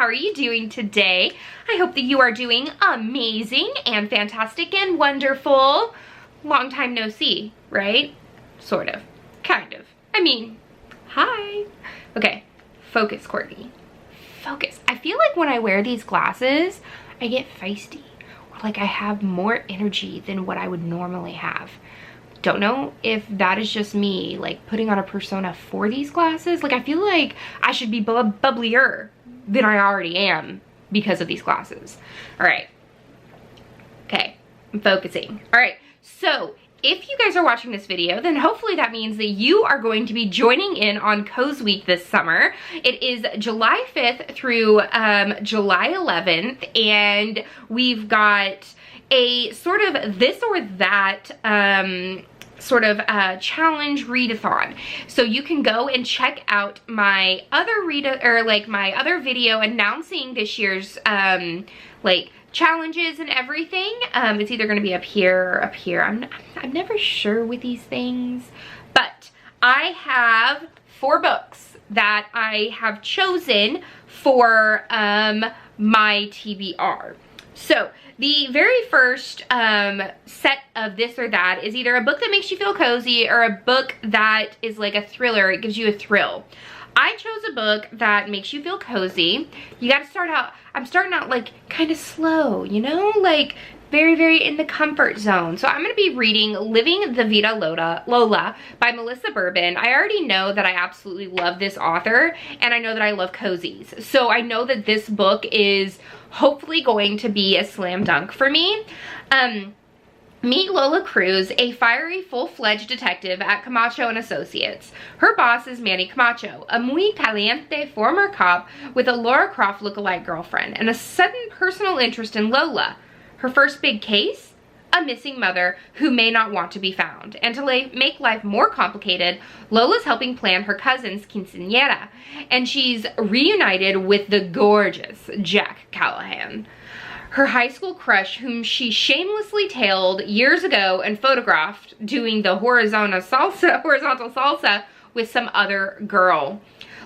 are you doing today? I hope that you are doing amazing and fantastic and wonderful. Long time no see, right? Sort of, kind of. I mean, hi. Okay, focus, Courtney. Focus. I feel like when I wear these glasses, I get feisty. Or like I have more energy than what I would normally have. Don't know if that is just me like putting on a persona for these glasses. Like I feel like I should be bubblier than I already am because of these glasses. All right. Okay, I'm focusing. All right, so if you guys are watching this video, then hopefully that means that you are going to be joining in on Cozweek this summer. It is July 5th through July 11th, and we've got a sort of this or that challenge readathon. So you can go and check out my other my other video announcing this year's like challenges and everything. It's either going to be up here or up here. I'm never sure with these things, but I have 4 books that I have chosen for my TBR. So the very first set of this or that is either a book that makes you feel cozy or a book that is like a thriller. It gives you a thrill. I chose a book that makes you feel cozy. You got to start out, I'm starting out like kind of slow, you know, like very, very in the comfort zone. So I'm going to be reading Living the Vida Lola by Melissa Bourbon. I already know that I absolutely love this author, and I know that I love cozies. So I know that this book is hopefully going to be a slam dunk for me. Meet Lola Cruz, a fiery, full-fledged detective at Camacho and Associates. Her boss is Manny Camacho, a muy caliente former cop with a Laura Croft lookalike girlfriend and a sudden personal interest in Lola. Her first big case? A missing mother who may not want to be found. And to make life more complicated, Lola's helping plan her cousin's quinceañera, and she's reunited with the gorgeous Jack Callahan, her high school crush, whom she shamelessly tailed years ago and photographed doing the horizontal salsa with some other girl.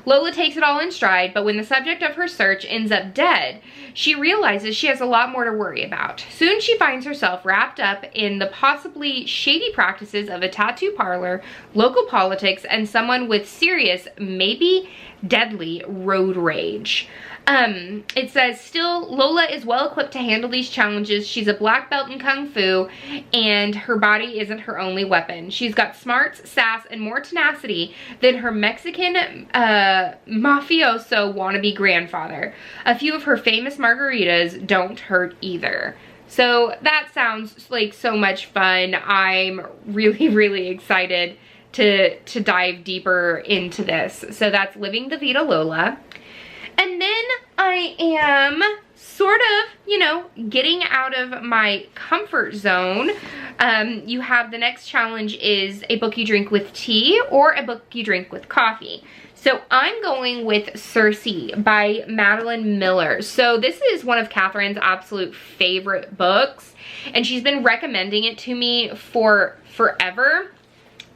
Lola takes it all in stride, but when the subject of her search ends up dead, she realizes she has a lot more to worry about. Soon she finds herself wrapped up in the possibly shady practices of a tattoo parlor, local politics, and someone with serious, maybe deadly road rage. It says, still, Lola is well equipped to handle these challenges. She's a black belt in Kung Fu, and her body isn't her only weapon. She's got smarts, sass, and more tenacity than her Mexican mafioso wannabe grandfather. A few of her famous margaritas don't hurt either. So that sounds like so much fun. I'm really, really excited to dive deeper into this. So that's Living the Vida Lola. And then I am sort of, you know, getting out of my comfort zone. You have the next challenge is a book you drink with tea or a book you drink with coffee. So I'm going with Circe by Madeline Miller. So this is one of Catherine's absolute favorite books, and she's been recommending it to me for forever.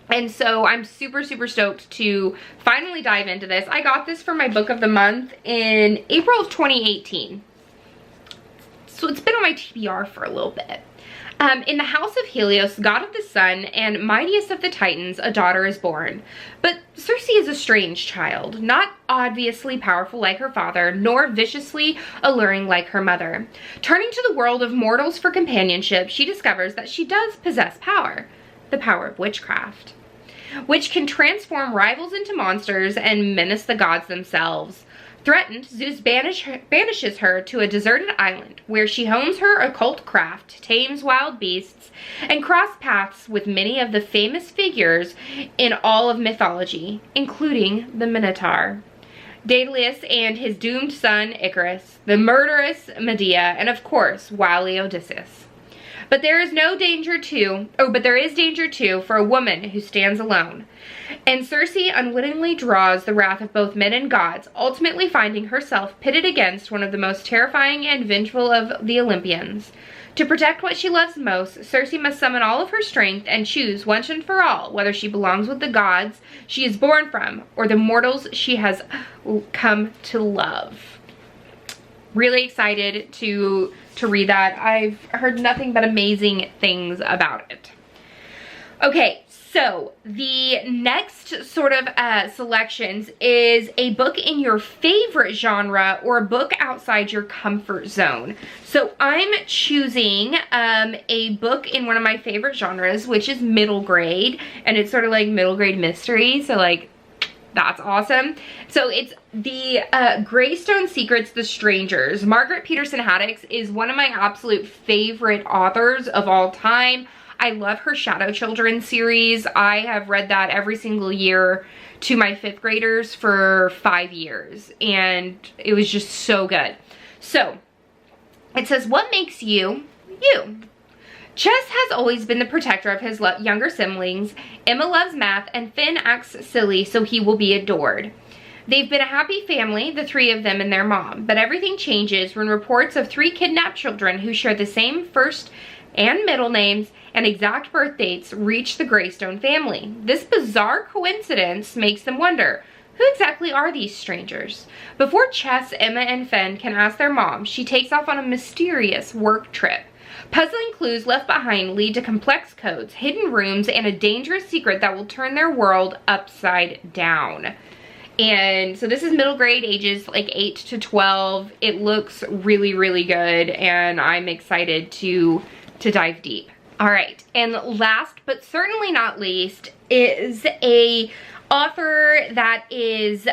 And so I'm super, super stoked to finally dive into this. I got this for my book of the month in April of 2018. So it's been on my TBR for a little bit. In the house of Helios, god of the sun and mightiest of the Titans, a daughter is born. But Circe is a strange child, not obviously powerful like her father, nor viciously alluring like her mother. Turning to the world of mortals for companionship, she discovers that she does possess power. The power of witchcraft, which can transform rivals into monsters and menace the gods themselves. Threatened, Zeus banishes her to a deserted island where she hones her occult craft, tames wild beasts, and crosses paths with many of the famous figures in all of mythology, including the Minotaur, Daedalus and his doomed son Icarus, the murderous Medea, and of course, wily Odysseus. But there is danger too for a woman who stands alone. And Circe unwittingly draws the wrath of both men and gods, ultimately finding herself pitted against one of the most terrifying and vengeful of the Olympians. To protect what she loves most, Circe must summon all of her strength and choose once and for all whether she belongs with the gods she is born from or the mortals she has come to love. really excited to read that. I've heard nothing but amazing things about it. Okay, so the next sort of selections is a book in your favorite genre or a book outside your comfort zone. So I'm choosing a book in one of my favorite genres, which is middle grade, and it's sort of like middle grade mystery, so like that's awesome. So it's the Greystone Secrets, The Strangers. Margaret Peterson Haddix is one of my absolute favorite authors of all time. I love her Shadow Children series. I have read that every single year to my 5th graders for 5 years, and it was just so good. So it says, what makes you, you? Chess has always been the protector of his younger siblings. Emma loves math, and Finn acts silly, so he will be adored. They've been a happy family, the 3 of them and their mom, but everything changes when reports of 3 kidnapped children who share the same first and middle names and exact birth dates reach the Greystone family. This bizarre coincidence makes them wonder, who exactly are these strangers? Before Chess, Emma, and Finn can ask their mom, she takes off on a mysterious work trip. Puzzling clues left behind lead to complex codes, hidden rooms, and a dangerous secret that will turn their world upside down. And so this is middle grade, ages like 8 to 12. It looks really, really good, and I'm excited to dive deep. All right, and last but certainly not least is a author that is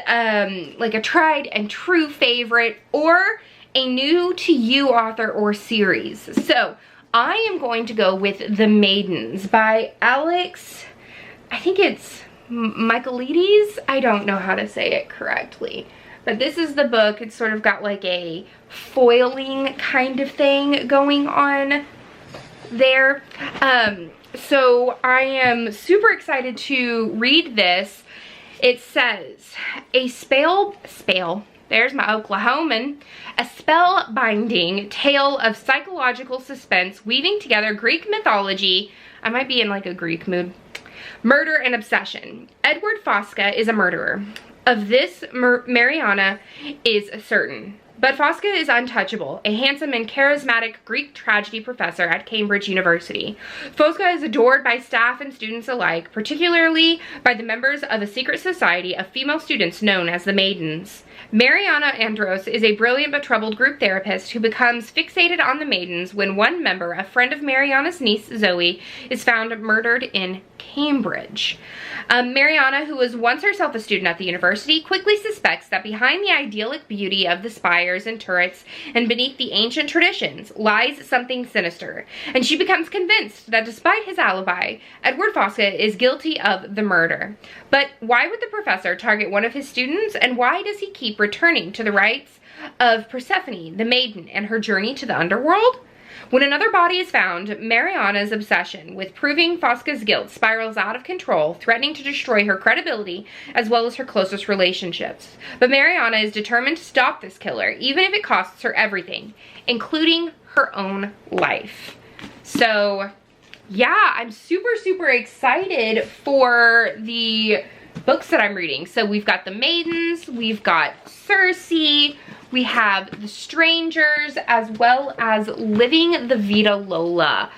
like a tried and true favorite or a new to you author or series. So I am going to go with The Maidens by Alex, I think it's Michaelides. I don't know how to say it correctly, but this is the book. It's sort of got like a foiling kind of thing going on there. So I am super excited to read this. It says, there's my Oklahoman, a spellbinding tale of psychological suspense weaving together Greek mythology, I might be in like a Greek mood, murder and obsession. Edward Fosca is a murderer. Of this, Mariana is certain. But Fosca is untouchable, a handsome and charismatic Greek tragedy professor at Cambridge University. Fosca is adored by staff and students alike, particularly by the members of a secret society of female students known as the Maidens. Mariana Andros is a brilliant but troubled group therapist who becomes fixated on the Maidens when one member, a friend of Mariana's niece Zoe, is found murdered in Cambridge. Mariana, who was once herself a student at the university, quickly suspects that behind the idyllic beauty of the spires and turrets and beneath the ancient traditions lies something sinister, and she becomes convinced that despite his alibi, Edward Fosca is guilty of the murder. But why would the professor target one of his students, and why does he keep returning to the rites of Persephone, the maiden, and her journey to the underworld? When another body is found, Mariana's obsession with proving Fosca's guilt spirals out of control, threatening to destroy her credibility as well as her closest relationships. But Mariana is determined to stop this killer, even if it costs her everything, including her own life. So, yeah, I'm super, super excited for the books that I'm reading. So we've got The Maidens, we've got Circe, we have The Strangers, as well as Living the Vita Lola.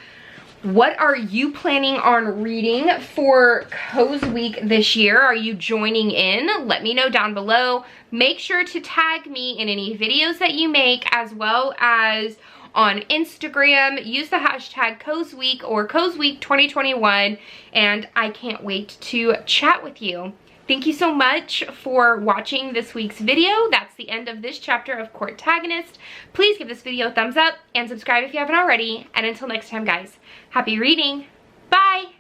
What are you planning on reading for Cozweek this year? Are you joining in? Let me know down below. Make sure to tag me in any videos that you make, as well as on Instagram. Use the hashtag Cozweek or Cozweek 2021, and I can't wait to chat with you. Thank you so much for watching this week's video. That's the end of this chapter of Courtagonist. Please give this video a thumbs up and subscribe if you haven't already. And until next time, guys, happy reading. Bye!